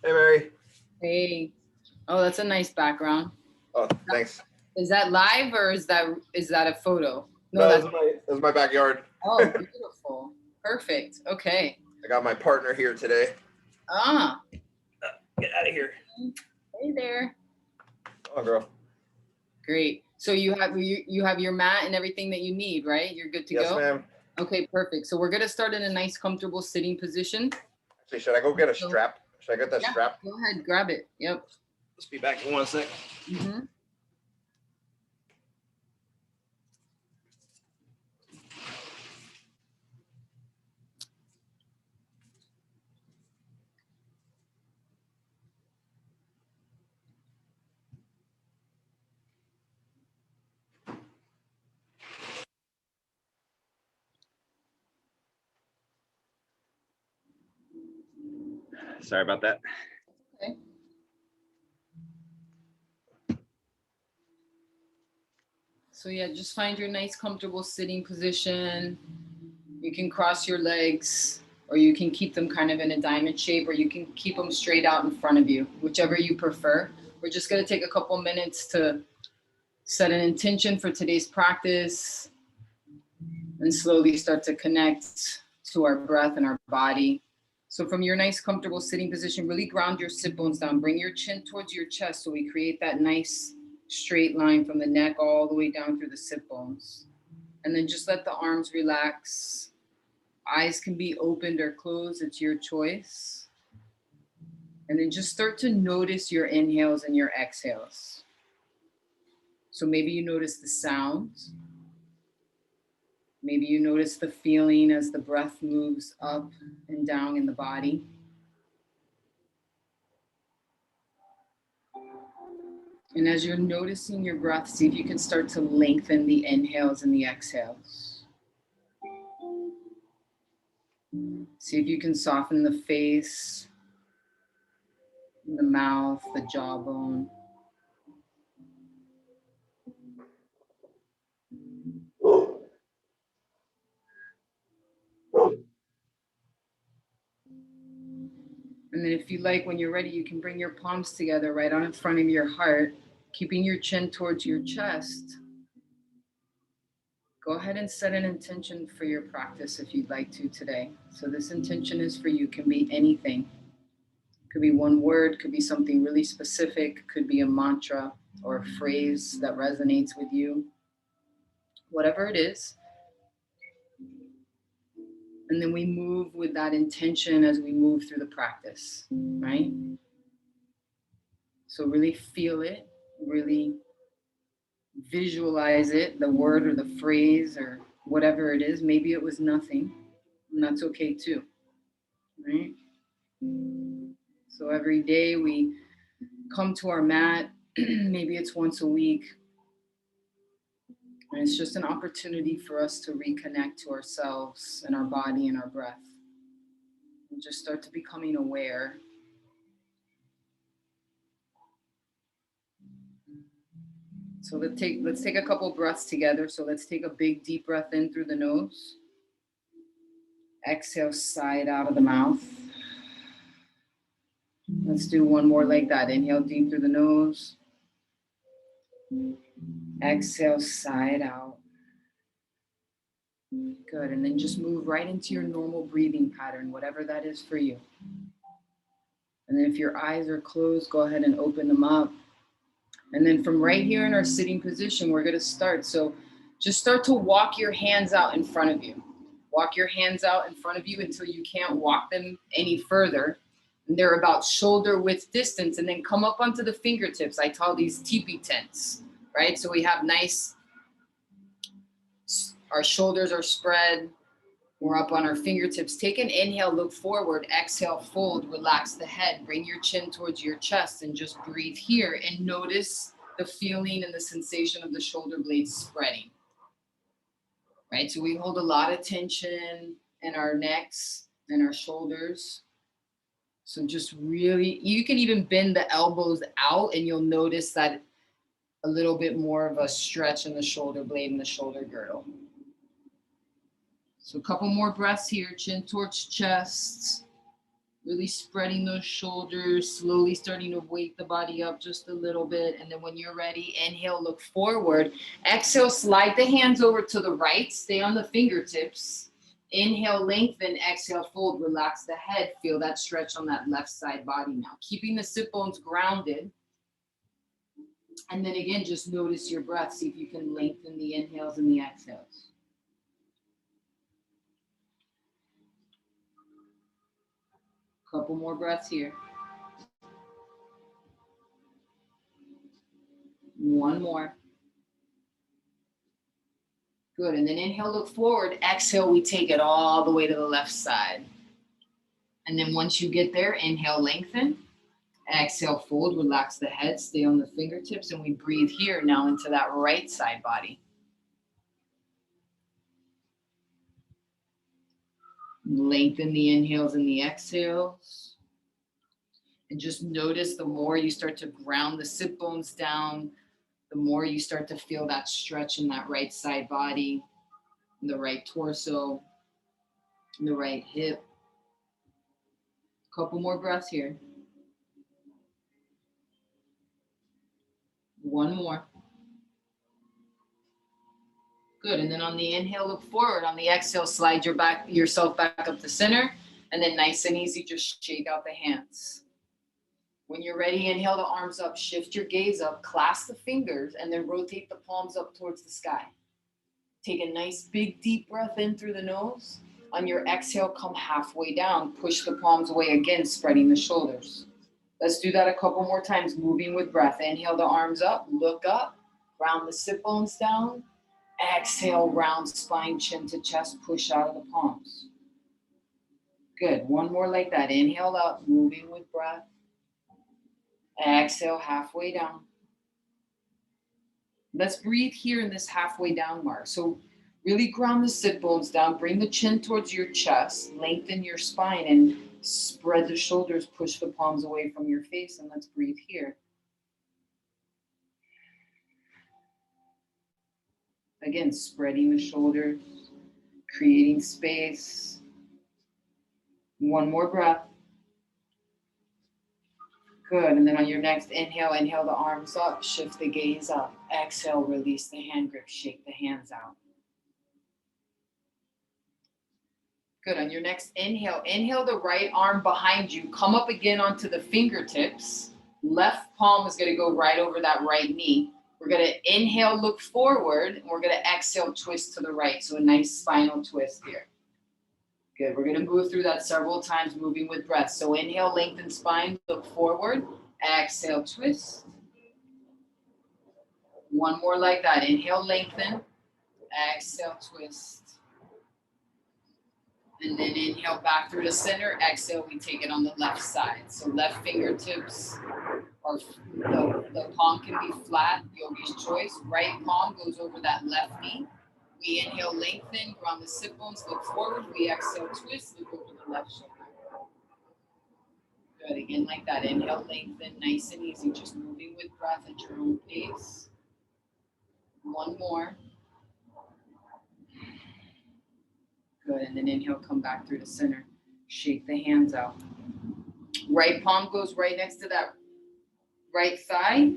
Hey, Mary. Hey. Oh, that's a nice background. Oh, thanks. Is that live or is that a photo? No, No, that's this is my backyard. oh, beautiful. Perfect. Okay. I got my partner here today. Ah, Get out of here. hey there. Come on, girl. Great. So you have your mat and everything that you need, right? You're good to Yes, go? ma'am. Okay, perfect. So we're gonna start in a nice comfortable sitting position. Actually, should I go get a So strap? Should I get that yeah, strap? go ahead, grab it. Yep. Let's be back in 1 sec. Mm-hmm. Sorry about that. Okay. So yeah, just find your nice comfortable sitting position. You can cross your legs or you can keep them kind of in a diamond shape or you can keep them straight out in front of you, whichever you prefer. We're just going to take a couple minutes to set an intention for today's practice and slowly start to connect to our breath and our body. So from your nice comfortable sitting position, really ground your sit bones down. Bring your chin towards your chest so we create that nice straight line from the neck all the way down through the sit bones. And then just let the arms relax. Eyes can be opened or closed, it's your choice. And then just start to notice your inhales and your exhales. So maybe you notice the sound. Maybe you notice the feeling as the breath moves up and down in the body. And as you're noticing your breath, see if you can start to lengthen the inhales and the exhales. See if you can soften the face, the mouth, the jawbone. And then if you like, when you're ready, you can bring your palms together right on in front of your heart, keeping your chin towards your chest. Go ahead and set an intention for your practice if you'd like to today. So this intention is for you, can be anything. Could be one word, could be something really specific, could be a mantra or a phrase that resonates with you. Whatever it is. And then we move with that intention as we move through the practice, right? So really feel it, really visualize it, the word or the phrase or whatever it is. Maybe it was nothing, and that's okay too, right? So every day we come to our mat, maybe it's once a week, and it's just an opportunity for us to reconnect to ourselves and our body and our breath, and just start to becoming aware. So let's take a couple breaths together. So let's take a big deep breath in through the nose. Exhale, side out of the mouth. Let's do one more like that. Inhale deep through the nose. Exhale, side out. Good. And then just move right into your normal breathing pattern, whatever that is for you. And then if your eyes are closed, go ahead and open them up. And then from right here in our sitting position, we're going to start. So just start to walk your hands out in front of you. Walk your hands out in front of you until you can't walk them any further. And they're about shoulder width distance, and then come up onto the fingertips. I call these teepee tents, right? So we have nice, our shoulders are spread. We're up on our fingertips. Take an inhale, look forward, exhale, fold, relax the head, bring your chin towards your chest and just breathe here and notice the feeling and the sensation of the shoulder blades spreading, right? So we hold a lot of tension in our necks and our shoulders. So just really, you can even bend the elbows out and you'll notice that a little bit more of a stretch in the shoulder blade and the shoulder girdle. So a couple more breaths here, chin towards chest. Really spreading those shoulders, slowly starting to wake the body up just a little bit. And then when you're ready, inhale, look forward. Exhale, slide the hands over to the right. Stay on the fingertips. Inhale, lengthen. Exhale, fold. Relax the head. Feel that stretch on that left side body now. Keeping the sit bones grounded. And then again, just notice your breath. See if you can lengthen the inhales and the exhales. Couple more breaths here. One more. Good. And then inhale, look forward. Exhale, we take it all the way to the left side. And then once you get there, inhale, lengthen. Exhale, fold. Relax the head. Stay on the fingertips. And we breathe here now into that right side body. Lengthen the inhales and the exhales. And just notice the more you start to ground the sit bones down, the more you start to feel that stretch in that right side body, in the right torso, in the right hip. Couple more breaths here. One more. Good. And then on the inhale, look forward. On the exhale, slide yourself back up to center. And then nice and easy, just shake out the hands. When you're ready, inhale the arms up, shift your gaze up, clasp the fingers, and then rotate the palms up towards the sky. Take a nice big deep breath in through the nose. On your exhale, come halfway down. Push the palms away again, spreading the shoulders. Let's do that a couple more times, moving with breath. Inhale the arms up, look up, round the sit bones down. Exhale, round spine, chin to chest, push out of the palms. Good. One more like that. Inhale up, moving with breath. Exhale, halfway down. Let's breathe here in this halfway down mark. So really ground the sit bones down. Bring the chin towards your chest. Lengthen your spine and spread the shoulders. Push the palms away from your face. And let's breathe here. Again, spreading the shoulders, creating space. One more breath. Good. And then on your next inhale, inhale the arms up, shift the gaze up. Exhale, release the hand grip, shake the hands out. Good. On your next inhale, inhale the right arm behind you. Come up again onto the fingertips. Left palm is going to go right over that right knee. We're going to inhale, look forward, and we're going to exhale, twist to the right. So a nice spinal twist here. Good. We're going to move through that several times, moving with breath. So inhale, lengthen spine, look forward. Exhale, twist. One more like that. Inhale, lengthen. Exhale, twist. And then inhale back through the center. Exhale, we take it on the left side. So left fingertips, or the palm can be flat, yogi's choice. Right palm goes over that left knee. We inhale, lengthen, ground the sit bones, look forward. We exhale, twist, look over the left shoulder. Good, again like that. Inhale, lengthen, nice and easy. Just moving with breath at your own pace. One more. Good, and then inhale, come back through the center. Shake the hands out. Right palm goes right next to that right thigh.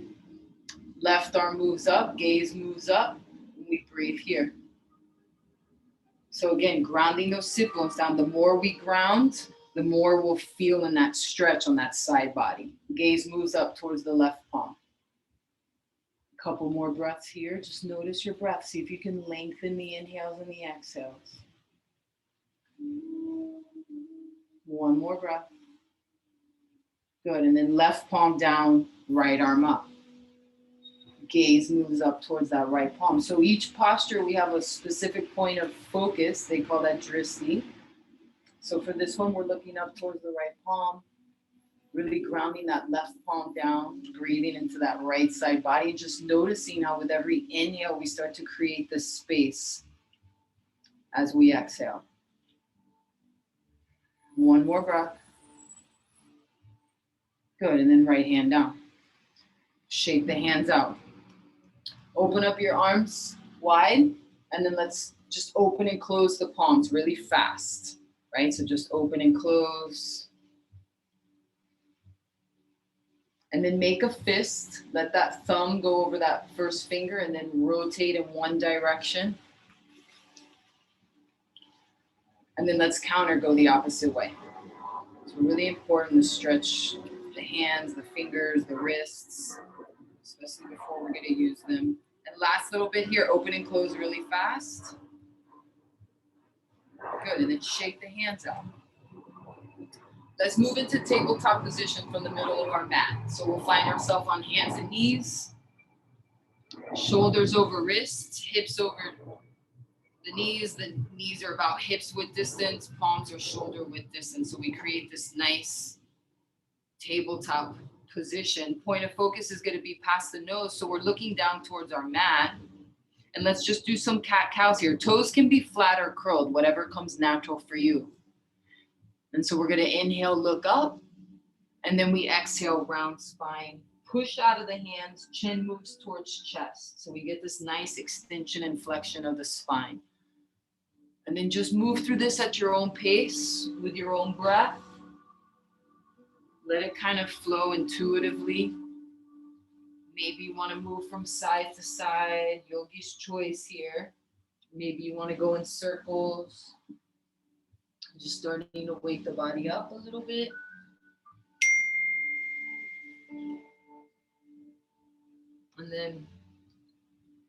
Left arm moves up, gaze moves up, and we breathe here. So again, grounding those sit bones down. The more we ground, the more we'll feel in that stretch on that side body. Gaze moves up towards the left palm. A couple more breaths here. Just notice your breath. See if you can lengthen the inhales and the exhales. One more breath. Good, and then left palm down, right arm up. Gaze moves up towards that right palm. So each posture, we have a specific point of focus. They call that drishti. So for this one, we're looking up towards the right palm, really grounding that left palm down, breathing into that right side body, and just noticing how with every inhale, we start to create this space as we exhale. One more breath. Good, and then right hand down. Shake the hands out. Open up your arms wide, and then let's just open and close the palms really fast, right? So just open and close, And then make a fist. Let that thumb go over that first finger and then rotate in one direction. And then let's counter go the opposite way. So really important to stretch the hands, the fingers, the wrists, especially before we're going to use them. And last little bit here, open and close really fast. Good, and then shake the hands out. Let's move into tabletop position from the middle of our mat. So we'll find ourselves on hands and knees, shoulders over wrists, hips over the knees. The knees are about hips width distance, palms are shoulder width distance. So we create this nice tabletop position. Point of focus is going to be past the nose. So we're looking down towards our mat. And let's just do some cat-cows here. Toes can be flat or curled, whatever comes natural for you. And so we're going to inhale, look up, and then we exhale, round spine. Push out of the hands, chin moves towards chest. So we get this nice extension and flexion of the spine. And then just move through this at your own pace with your own breath. Let it kind of flow intuitively. Maybe you want to move from side to side, yogi's choice here. Maybe you want to go in circles. Just starting to wake the body up a little bit. And then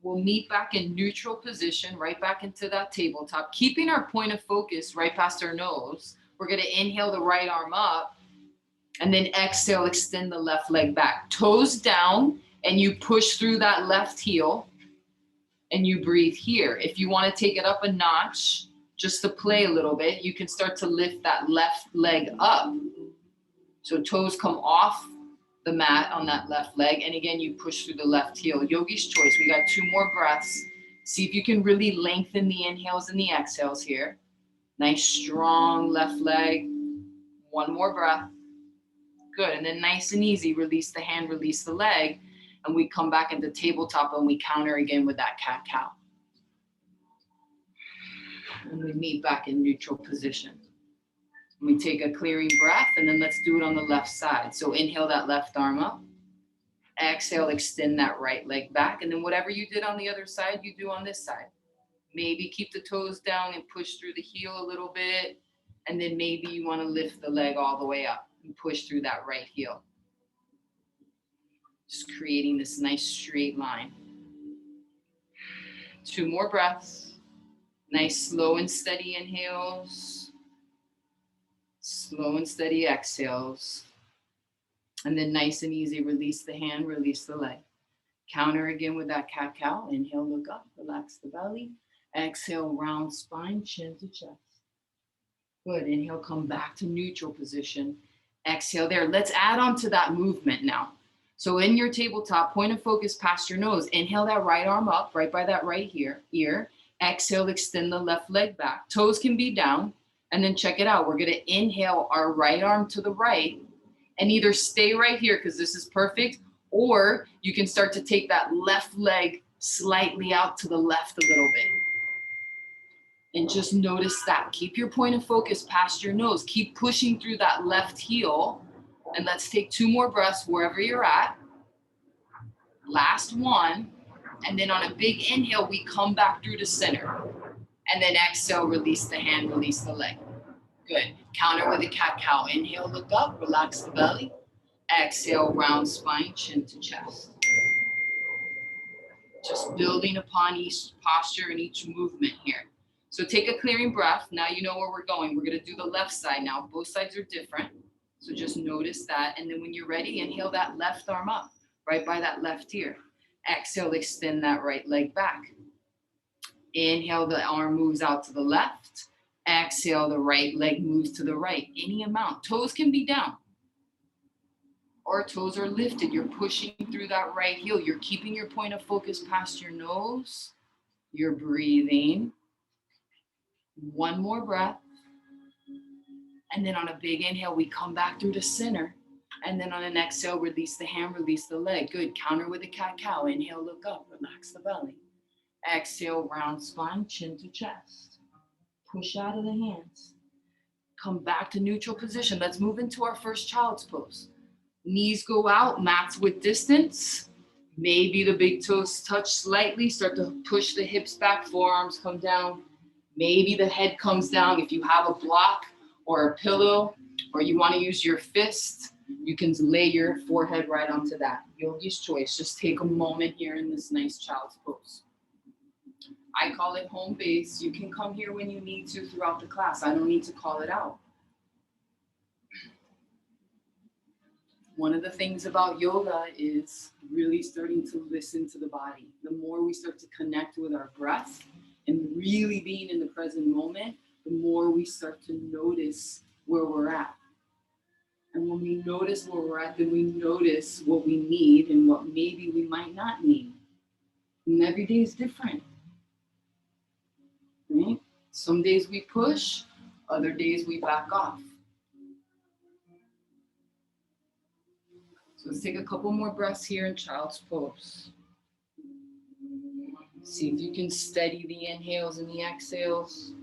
we'll meet back in neutral position, right back into that tabletop, keeping our point of focus right past our nose. We're going to inhale the right arm up and then exhale, extend the left leg back. Toes down, and you push through that left heel and you breathe here. If you want to take it up a notch, just to play a little bit, you can start to lift that left leg up. So toes come off the mat on that left leg. And again, you push through the left heel. Yogi's choice. We got 2 more breaths. See if you can really lengthen the inhales and the exhales here. Nice, strong left leg. 1 more breath. Good. And then nice and easy, release the hand, release the leg. And we come back into tabletop and we counter again with that cat-cow. And we meet back in neutral position. We take a clearing breath, and then let's do it on the left side. So inhale that left arm up. Exhale, extend that right leg back. And then whatever you did on the other side, you do on this side. Maybe keep the toes down and push through the heel a little bit. And then maybe you want to lift the leg all the way up and push through that right heel. Just creating this nice straight line. 2 more breaths. Nice slow and steady inhales. Slow and steady exhales. And then nice and easy, release the hand, release the leg. Counter again with that cat-cow. Inhale, look up, relax the belly. Exhale, round spine, chin to chest. Good, inhale, come back to neutral position. Exhale there. Let's add on to that movement now. So in your tabletop, point of focus past your nose. Inhale that right arm up, right by that right ear. Exhale, extend the left leg back. Toes can be down. And then check it out. We're going to inhale our right arm to the right and either stay right here because this is perfect, or you can start to take that left leg slightly out to the left a little bit. And just notice that. Keep your point of focus past your nose. Keep pushing through that left heel. And let's take 2 more breaths wherever you're at. Last one. And then on a big inhale, we come back through to center. And then exhale, release the hand, release the leg. Good. Counter with a cat-cow. Inhale, look up, relax the belly. Exhale, round spine, chin to chest. Just building upon each posture and each movement here. So take a clearing breath. Now you know where we're going. We're going to do the left side now. Both sides are different. So just notice that. And then when you're ready, inhale that left arm up, right by that left ear. Exhale, extend that right leg back. Inhale, the arm moves out to the left. Exhale, the right leg moves to the right. Any amount. Toes can be down. Or toes are lifted. You're pushing through that right heel. You're keeping your point of focus past your nose. You're breathing. 1 more breath. And then on a big inhale, we come back through to center. And then on an exhale, release the hand, release the leg. Good. Counter with a cat-cow. Inhale, look up, relax the belly. Exhale, round spine, chin to chest. Push out of the hands. Come back to neutral position. Let's move into our first child's pose. Knees go out, mats with distance. Maybe the big toes touch slightly, start to push the hips back, forearms come down. Maybe the head comes down. If you have a block or a pillow, or you want to use your fist, you can lay your forehead right onto that. Yogi's choice. Just take a moment here in this nice child's pose. I call it home base. You can come here when you need to throughout the class. I don't need to call it out. One of the things about yoga is really starting to listen to the body. The more we start to connect with our breath and really being in the present moment, the more we start to notice where we're at. And when we notice where we're at, then we notice what we need and what maybe we might not need. And every day is different, right? Some days we push, other days we back off. So let's take a couple more breaths here in child's pose. See if you can steady the inhales and the exhales.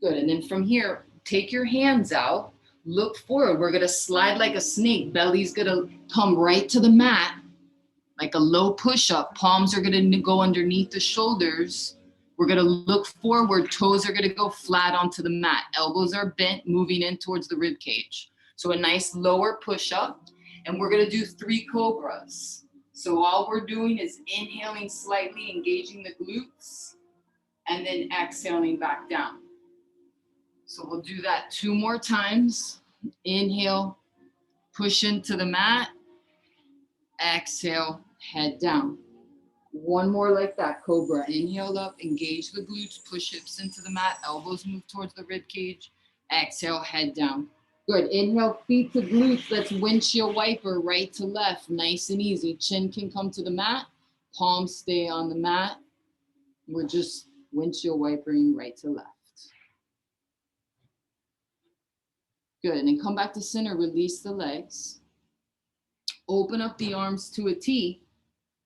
Good, and then from here, take your hands out, look forward. We're gonna slide like a snake. Belly's gonna come right to the mat, like a low push-up. Palms are gonna go underneath the shoulders. We're gonna look forward, toes are gonna go flat onto the mat. Elbows are bent, moving in towards the rib cage. So a nice lower push-up, and we're gonna do 3 cobras. So all we're doing is inhaling slightly, engaging the glutes, and then exhaling back down. So we'll do that 2 more times. Inhale, push into the mat, exhale, head down. 1 more like that, cobra. Inhale up, engage the glutes, push hips into the mat, elbows move towards the rib cage, exhale, head down. Good, inhale, feet to glutes. Let's windshield wiper, right to left, nice and easy. Chin can come to the mat, palms stay on the mat. We're just windshield wipering right to left. Good, and then come back to center, release the legs. Open up the arms to a T,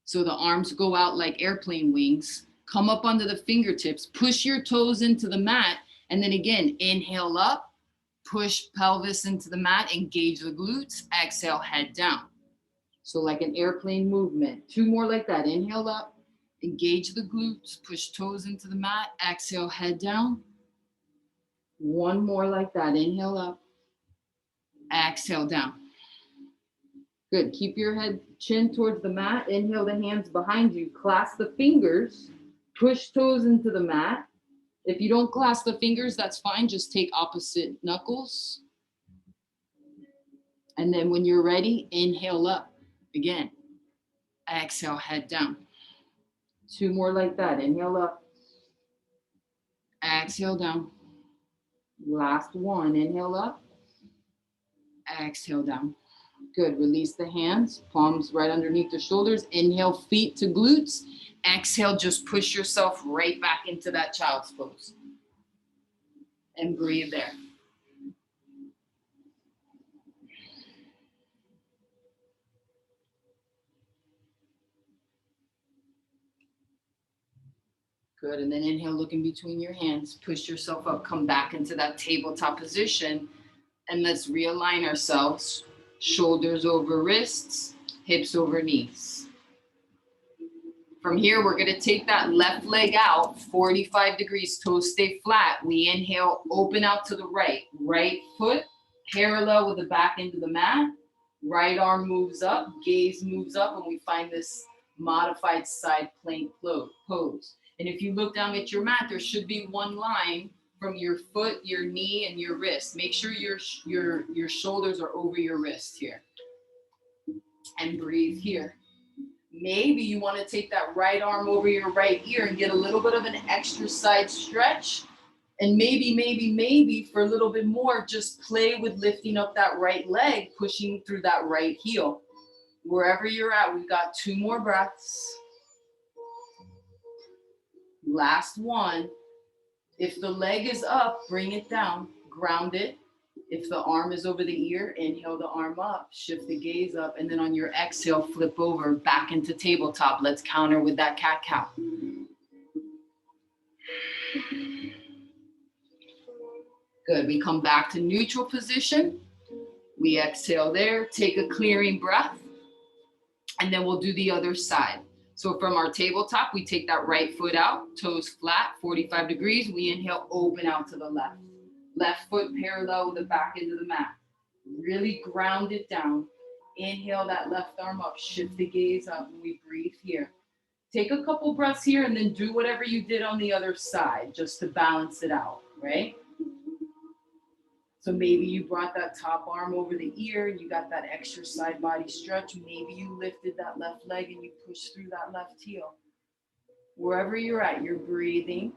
so the arms go out like airplane wings. Come up onto the fingertips, push your toes into the mat, and then again, inhale up, push pelvis into the mat, engage the glutes, exhale, head down. So like an airplane movement. 2 more like that, inhale up, engage the glutes, push toes into the mat, exhale, head down. 1 more like that, inhale up, exhale down. Good, keep your head, chin towards the mat, inhale the hands behind you, clasp the fingers, push toes into the mat. If you don't clasp the fingers, that's fine, just take opposite knuckles. And then when you're ready, inhale up, again, exhale, head down. 2 more like that, inhale up, exhale down. Last 1, inhale up, exhale down. Good, release the hands, palms right underneath the shoulders. Inhale, feet to glutes. Exhale, just push yourself right back into that child's pose. And breathe there. Good, and then inhale, look in between your hands. Push yourself up, come back into that tabletop position. And let's realign ourselves. Shoulders over wrists, hips over knees. From here, we're gonna take that left leg out, 45 degrees, toes stay flat. We inhale, open out to the right. Right foot parallel with the back end of the mat. Right arm moves up, gaze moves up, and we find this modified side plank pose. And if you look down at your mat, there should be 1 line from your foot, your knee, and your wrist. Make sure your shoulders are over your wrist here. And breathe here. Maybe you want to take that right arm over your right ear and get a little bit of an extra side stretch. And maybe for a little bit more, just play with lifting up that right leg, pushing through that right heel. Wherever you're at, we've got 2 more breaths. Last 1. If the leg is up, bring it down, ground it. If the arm is over the ear, inhale the arm up, shift the gaze up, and then on your exhale, flip over back into tabletop. Let's counter with that cat-cow. Good, we come back to neutral position. We exhale there, take a clearing breath, and then we'll do the other side. So from our tabletop, we take that right foot out, toes flat, 45 degrees. We inhale, open out to the left. Left foot parallel with the back end of the mat. Really ground it down. Inhale that left arm up, shift the gaze up, and we breathe here. Take a couple breaths here and then do whatever you did on the other side, just to balance it out, right? So maybe you brought that top arm over the ear and you got that extra side body stretch. Maybe you lifted that left leg and you pushed through that left heel. Wherever you're at, you're breathing.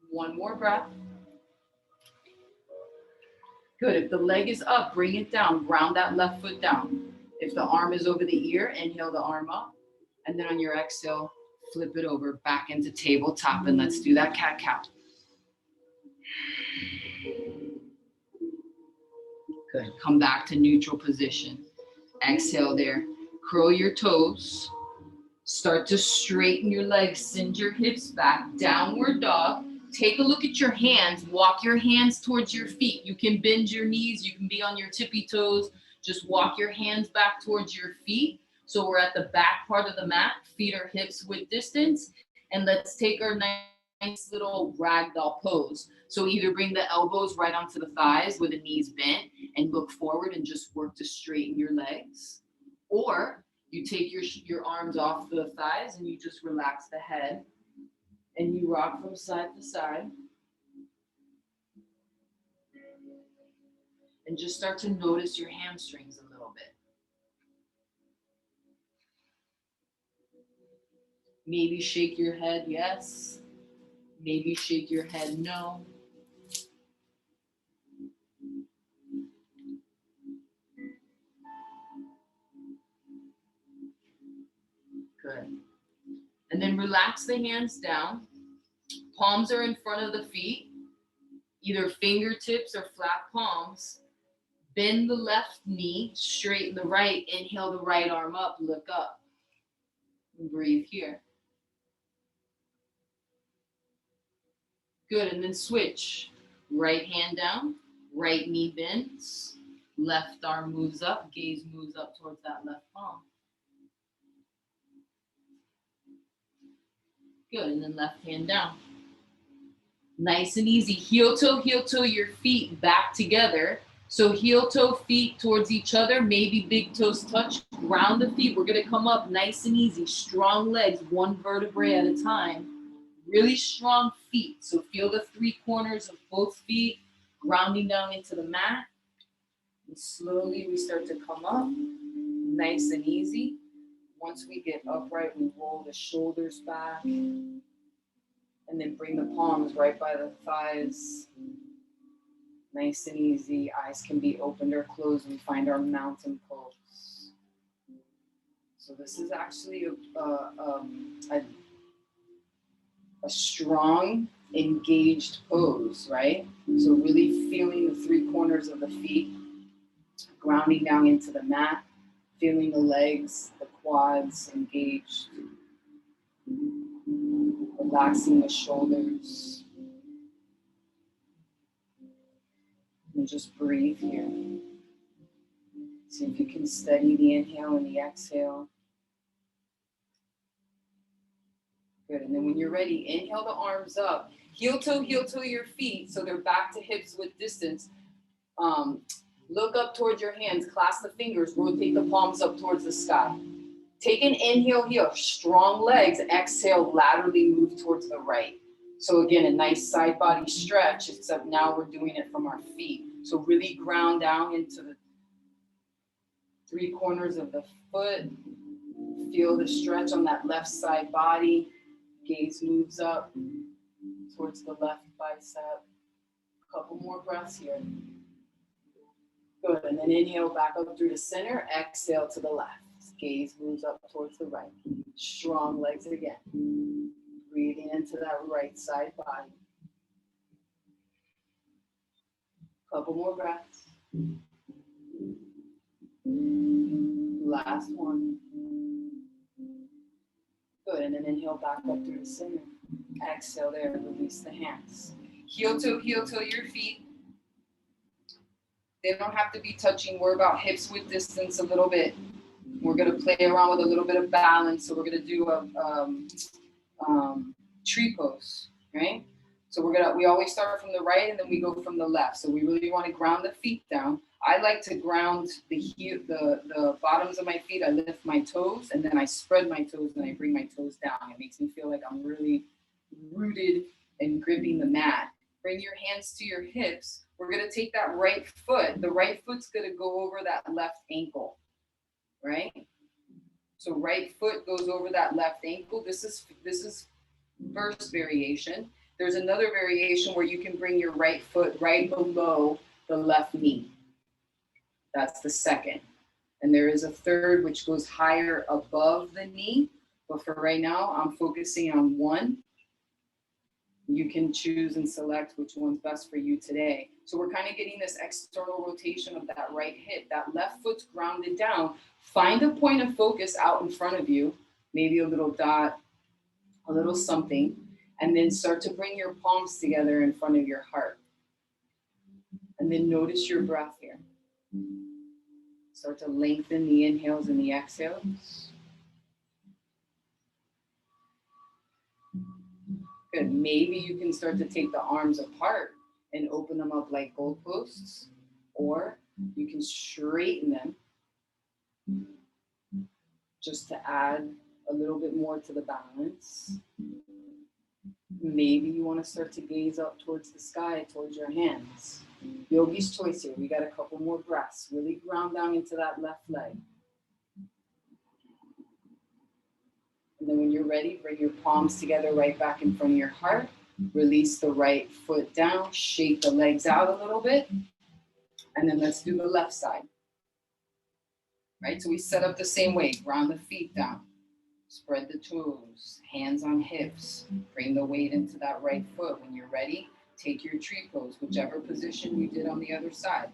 One more breath. Good. If the leg is up, bring it down. Ground that left foot down. If the arm is over the ear, inhale the arm up. And then on your exhale, flip it over back into tabletop. And let's do that cat-cow. Good. Come back to neutral position. Exhale there. Curl your toes. Start to straighten your legs. Send your hips back. Downward dog. Take a look at your hands. Walk your hands towards your feet. You can bend your knees. You can be on your tippy toes. Just walk your hands back towards your feet. So we're at the back part of the mat. Feet are hips width distance. And let's take our nice little ragdoll pose. So either bring the elbows right onto the thighs with the knees bent and look forward and just work to straighten your legs. Or you take your arms off the thighs and you just relax the head and you rock from side to side. And just start to notice your hamstrings a little bit. Maybe shake your head, yes. Maybe shake your head, no. Good. And then relax the hands down. Palms are in front of the feet, either fingertips or flat palms. Bend the left knee, straighten the right. Inhale the right arm up, look up. And breathe here. Good, and then switch. Right hand down, right knee bends, left arm moves up, gaze moves up towards that left palm. Good, and then left hand down. Nice and easy. Heel toe, your feet back together. So heel toe, feet towards each other, maybe big toes touch, ground the feet. We're gonna come up nice and easy. Strong legs, one vertebrae at a time. Really strong feet. So feel the three corners of both feet grounding down into the mat. And slowly we start to come up, nice and easy. Once we get upright, we roll the shoulders back. And then bring the palms right by the thighs. Nice and easy. Eyes can be opened or closed. We find our mountain pose. So this is actually a strong, engaged pose, right? So really feeling the three corners of the feet, grounding down into the mat, feeling the legs, the quads engaged. Relaxing the shoulders. And just breathe here. See if you can steady the inhale and the exhale. Good, and then when you're ready, inhale the arms up. Heel toe your feet so they're back to hips width distance. Look up towards your hands, clasp the fingers, rotate the palms up towards the sky. Take an inhale here, strong legs, exhale, laterally move towards the right. So again, a nice side body stretch, except now we're doing it from our feet. So really ground down into the three corners of the foot. Feel the stretch on that left side body. Gaze moves up towards the left bicep. Couple more breaths here. Good, and then inhale back up through the center, exhale to the left. Gaze moves up towards the right. Strong legs again. Breathing into that right side body. Couple more breaths. Last one. Good, and then inhale back up through the center. Exhale there, release the hands. Heel toe your feet. They don't have to be touching. We're about hips width distance a little bit. We're gonna play around with a little bit of balance. So we're gonna do a tree pose, right? So we always start from the right and then we go from the left. So we really want to ground the feet down. I like to ground the bottoms of my feet. I lift my toes and then I spread my toes and I bring my toes down. It makes me feel like I'm really rooted and gripping the mat. Bring your hands to your hips. We're gonna take that right foot. The right foot's gonna go over that left ankle, right? So right foot goes over that left ankle. This is first variation. There's another variation where you can bring your right foot right below the left knee. That's the second. And there is a third which goes higher above the knee. But for right now, I'm focusing on one. You can choose and select which one's best for you today. So we're kind of getting this external rotation of that right hip. That left foot's grounded down. Find a point of focus out in front of you, maybe a little dot, a little something, and then start to bring your palms together in front of your heart. And then notice your breath here. Start to lengthen the inhales and the exhales. Good. Maybe you can start to take the arms apart and open them up like goalposts, or you can straighten them just to add a little bit more to the balance. Maybe you want to start to gaze up towards the sky, towards your hands. Yogi's choice here. We got a couple more breaths. Really ground down into that left leg. And then when you're ready, bring your palms together right back in front of your heart. Release the right foot down. Shake the legs out a little bit. And then let's do the left side. Right? So we set up the same way. Ground the feet down. Spread the toes. Hands on hips. Bring the weight into that right foot. When you're ready, take your tree pose, whichever position you did on the other side.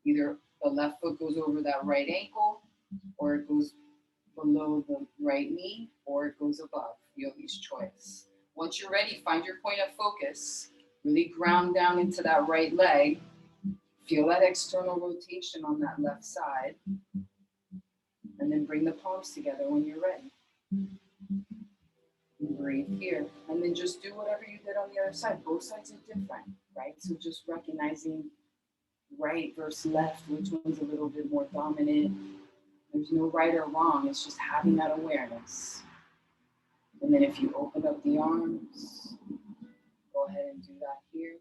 Either the left foot goes over that right ankle, or it goes below the right knee, or it goes above. Yogi's choice. Once you're ready, find your point of focus. Really ground down into that right leg. Feel that external rotation on that left side. And then bring the palms together when you're ready. Breathe here. And then just do whatever you did on the other side. Both sides are different, right? So just recognizing right versus left, which one's a little bit more dominant. There's no right or wrong. It's just having that awareness. And then if you open up the arms, go ahead and do that here.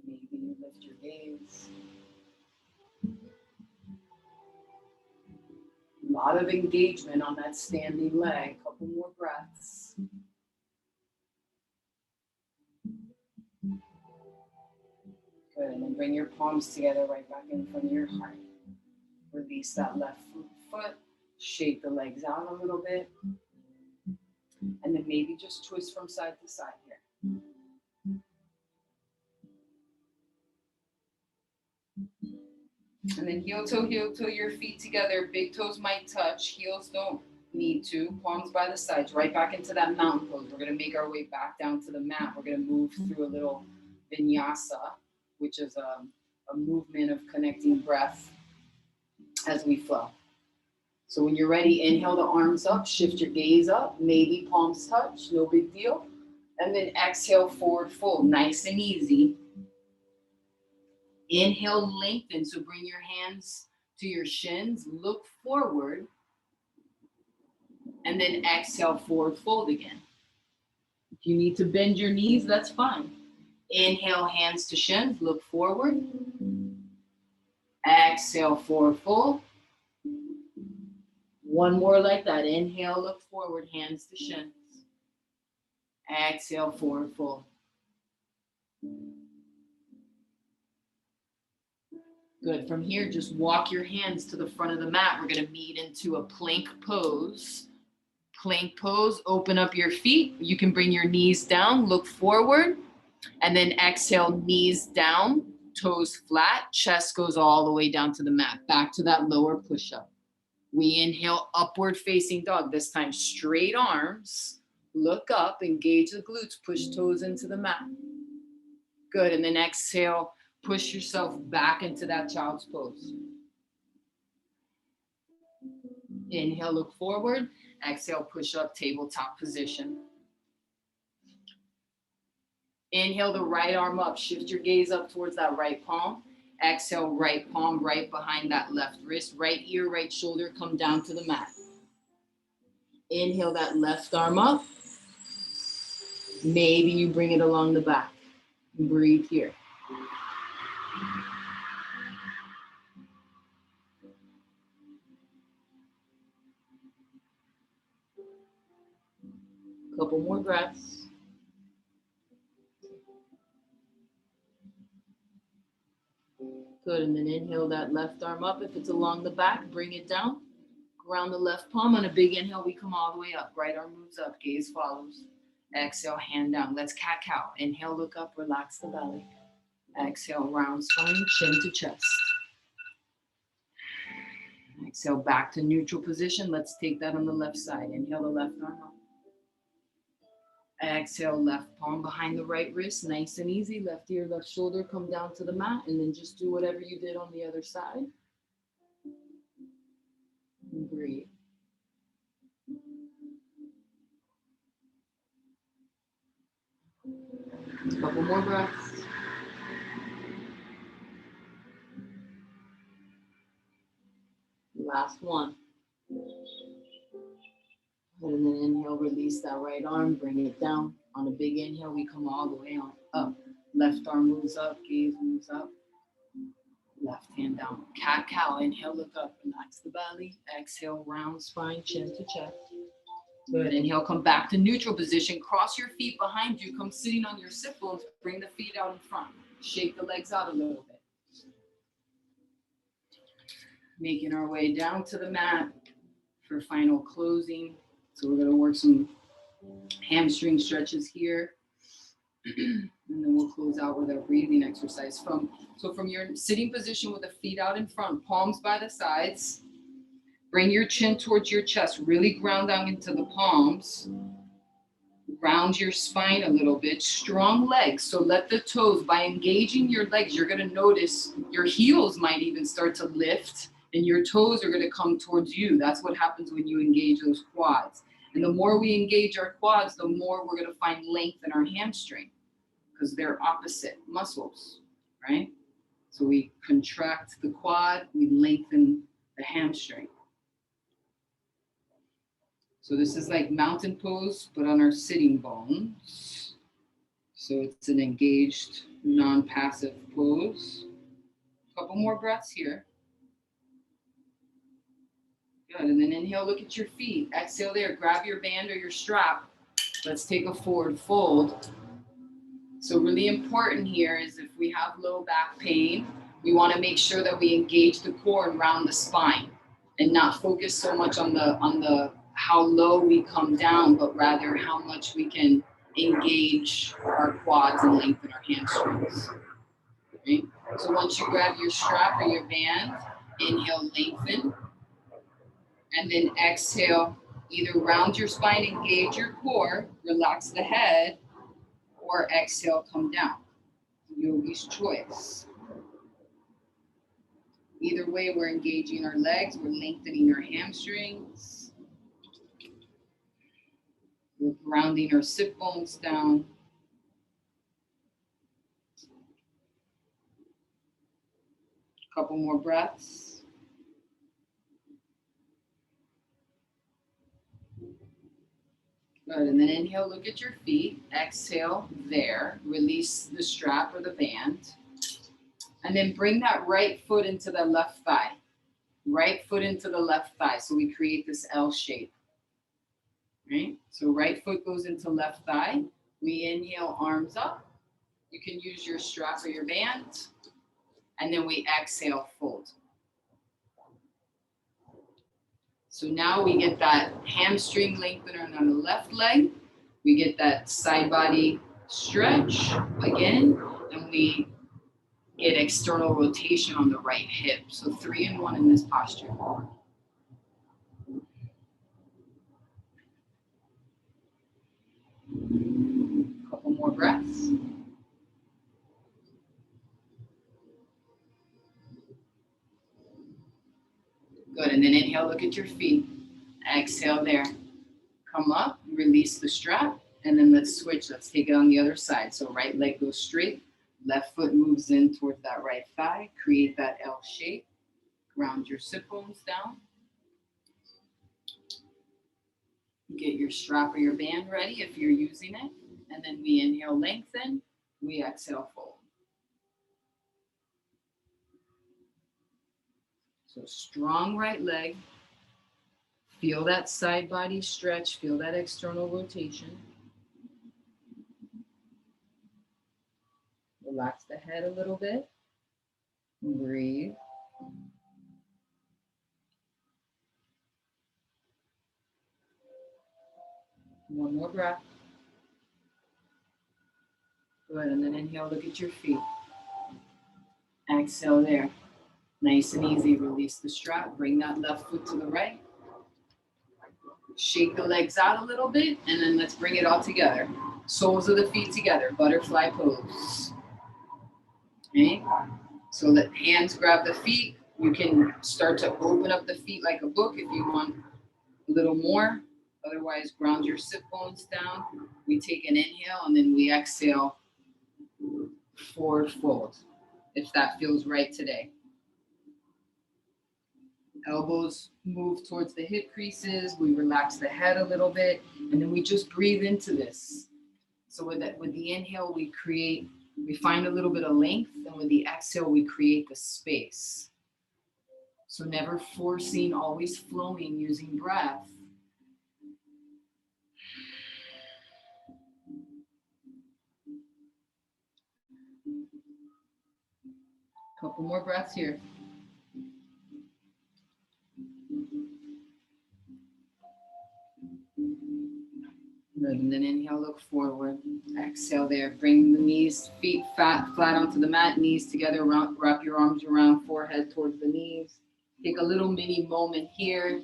Maybe you lift your gaze. A lot of engagement on that standing leg. Couple more breaths. Good, and then bring your palms together right back in front of your heart. Release that left foot. Shake the legs out a little bit. And then maybe just twist from side to side here. And then heel toe, your feet together. Big toes might touch. Heels don't need to. Palms by the sides. Right back into that mountain pose. We're going to make our way back down to the mat. We're going to move through a little vinyasa, which is a movement of connecting breath as we flow. So when you're ready, inhale the arms up, shift your gaze up, maybe palms touch, no big deal. And then exhale, forward fold, nice and easy. Inhale, lengthen, so bring your hands to your shins, look forward, and then exhale, forward fold again. If you need to bend your knees, that's fine. Inhale, hands to shins, look forward. Exhale, forward fold. One more like that. Inhale, look forward, hands to shins. Exhale, forward fold. Good. From here, just walk your hands to the front of the mat. We're going to meet into a plank pose. Plank pose, open up your feet. You can bring your knees down, look forward, and then exhale, knees down, toes flat, chest goes all the way down to the mat. Back to that lower push-up. We inhale, upward facing dog. This time straight arms, look up, engage the glutes, push toes into the mat. Good, and then exhale, push yourself back into that child's pose. Inhale, look forward. Exhale, push up, tabletop position. Inhale the right arm up. Shift your gaze up towards that right palm. Exhale, right palm right behind that left wrist. Right ear, right shoulder, come down to the mat. Inhale that left arm up. Maybe you bring it along the back. Breathe here. Couple more breaths. Good, and then inhale that left arm up. If it's along the back, bring it down. Ground the left palm. On a big inhale, we come all the way up. Right arm moves up, gaze follows. Exhale, hand down. Let's cat-cow. Inhale, look up, relax the belly. Exhale, round spine, chin to chest. Exhale, back to neutral position. Let's take that on the left side. Inhale the left arm up. Exhale, left palm behind the right wrist. Nice and easy. Left ear, left shoulder, come down to the mat. And then just do whatever you did on the other side. And breathe. Couple more breaths. Last one. And then inhale, release that right arm, bring it down. On a big inhale, we come all the way on up. Left arm moves up, gaze moves up. Left hand down. Cat-cow. Inhale, look up, relax the belly. Exhale, round spine, chin to chest. Good. Inhale, come back to neutral position. Cross your feet behind you. Come sitting on your sit bones. Bring the feet out in front. Shake the legs out a little bit. Making our way down to the mat for final closing. So we're going to work some hamstring stretches here. And then we'll close out with our breathing exercise. From your sitting position with the feet out in front, palms by the sides, bring your chin towards your chest, really ground down into the palms. Round your spine a little bit, strong legs. So let the toes, by engaging your legs, you're going to notice your heels might even start to lift and your toes are going to come towards you. That's what happens when you engage those quads. And the more we engage our quads, the more we're going to find length in our hamstring because they're opposite muscles, right? So we contract the quad, we lengthen the hamstring. So this is like mountain pose, but on our sitting bones. So it's an engaged, non-passive pose. Couple more breaths here. Good, and then inhale, look at your feet. Exhale there, grab your band or your strap. Let's take a forward fold. So really important here is if we have low back pain, we want to make sure that we engage the core and round the spine and not focus so much on the how low we come down, but rather how much we can engage our quads and lengthen our hamstrings. Right? So once you grab your strap or your band, inhale, lengthen. And then exhale, either round your spine, engage your core, relax the head, or exhale, come down. Yogi's choice. Either way, we're engaging our legs, we're lengthening our hamstrings. We're grounding our sit bones down. Couple more breaths. Good, and then inhale, look at your feet. Exhale there, release the strap or the band. And then bring that right foot into the left thigh. Right foot into the left thigh. So we create this L shape. Right? So right foot goes into left thigh. We inhale, arms up. You can use your strap or your band. And then we exhale, fold. So now we get that hamstring lengthener on the left leg. We get that side body stretch again, and we get external rotation on the right hip. So 3 and 1 in this posture. more breaths. Good, and then inhale, look at your feet. Exhale there. Come up, release the strap, and then let's switch. Let's take it on the other side. So right leg goes straight, left foot moves in towards that right thigh, create that L shape, ground your sit bones down. Get your strap or your band ready if you're using it. And then we inhale, lengthen, we exhale, fold. So strong right leg. Feel that side body stretch, feel that external rotation. Relax the head a little bit. Breathe. One more breath. Good, and then inhale, look at your feet. Exhale there. Nice and easy, release the strap, bring that left foot to the right. Shake the legs out a little bit, and then let's bring it all together. Soles of the feet together, butterfly pose. Okay, so let hands grab the feet. You can start to open up the feet like a book if you want a little more. Otherwise, ground your sit bones down. We take an inhale, and then we exhale, forward fold, if that feels right today. Elbows move towards the hip creases. We relax the head a little bit, and then we just breathe into this. So with the inhale, we find a little bit of length, and with the exhale, we create the space. So never forcing, always flowing using breath. Couple more breaths here. Good, and then inhale, look forward. Exhale there, bring the knees, feet flat onto the mat, knees together, wrap your arms around, forehead towards the knees. Take a little mini moment here.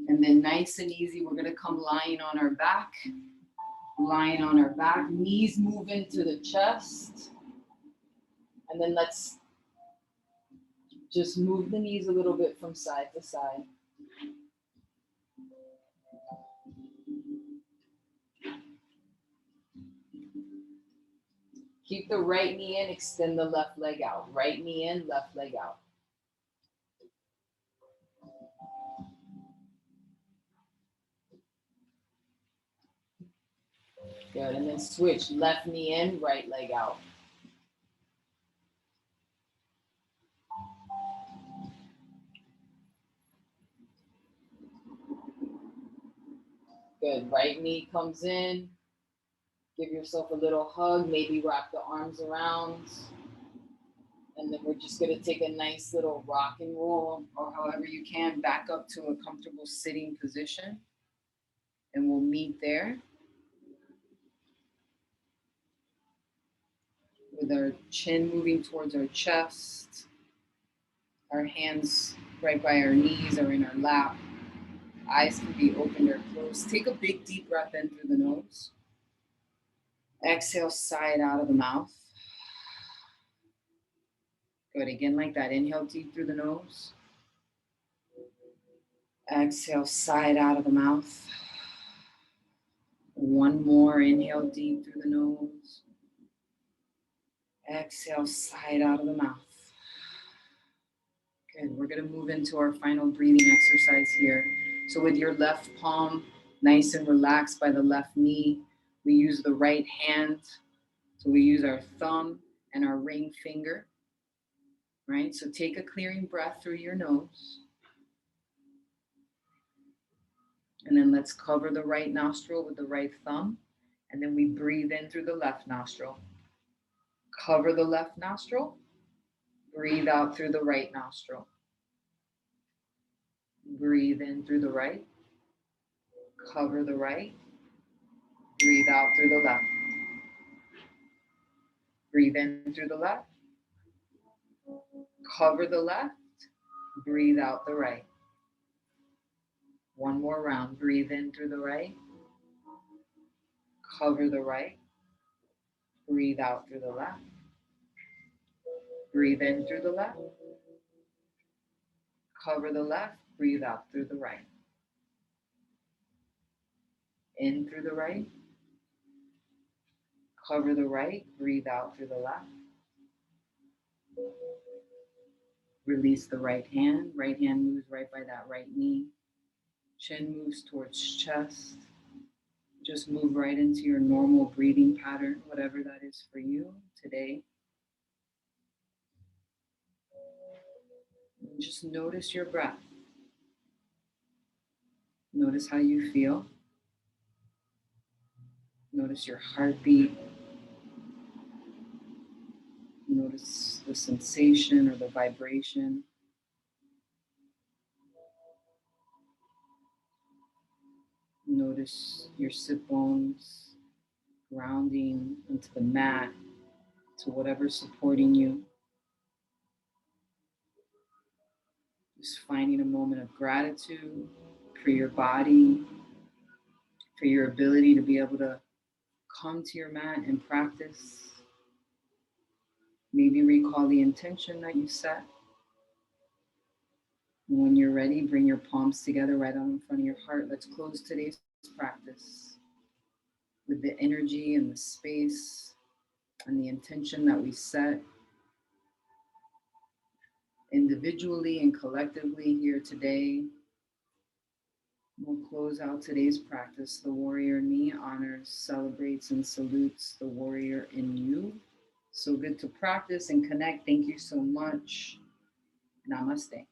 And then nice and easy, we're gonna come lying on our back. Lying on our back, knees move into the chest. And then let's just move the knees a little bit from side to side. Keep the right knee in, extend the left leg out. Right knee in, left leg out. Good, and then switch, left knee in, right leg out. Good, right knee comes in. Give yourself a little hug, maybe wrap the arms around. And then we're just gonna take a nice little rock and roll, or however you can, back up to a comfortable sitting position. And we'll meet there. With our chin moving towards our chest. Our hands right by our knees or in our lap. Eyes can be opened or closed. Take a big deep breath in through the nose. Exhale, sigh out of the mouth. Good, again like that. Inhale deep through the nose. Exhale, sigh out of the mouth. One more, inhale deep through the nose. Exhale, sigh out of the mouth. Good, we're gonna move into our final breathing exercise here. So with your left palm nice and relaxed by the left knee, we use the right hand. So we use our thumb and our ring finger, right? So take a clearing breath through your nose. And then let's cover the right nostril with the right thumb. And then we breathe in through the left nostril. Cover the left nostril. Breathe out through the right nostril. Breathe in through the right. Cover the right. Breathe out through the left. Breathe in through the left. Cover the left. Breathe out the right. One more round. Breathe in through the right. Cover the right. Breathe out through the left. Breathe in through the left. Cover the left. Breathe out through the right. In through the right. Cover the right. Breathe out through the left. Release the right hand. Right hand moves right by that right knee. Chin moves towards chest. Just move right into your normal breathing pattern, whatever that is for you today. And just notice your breath. Notice how you feel. Notice your heartbeat. Notice the sensation or the vibration. Notice your sit bones grounding into the mat, to whatever's supporting you. Just finding a moment of gratitude for your body, for your ability to be able to come to your mat and practice. Maybe recall the intention that you set. And when you're ready, bring your palms together right out in front of your heart. Let's close today's practice with the energy and the space and the intention that we set individually and collectively here today. We'll close out today's practice. The warrior in me honors, celebrates, and salutes the warrior in you. So good to practice and connect. Thank you so much. Namaste.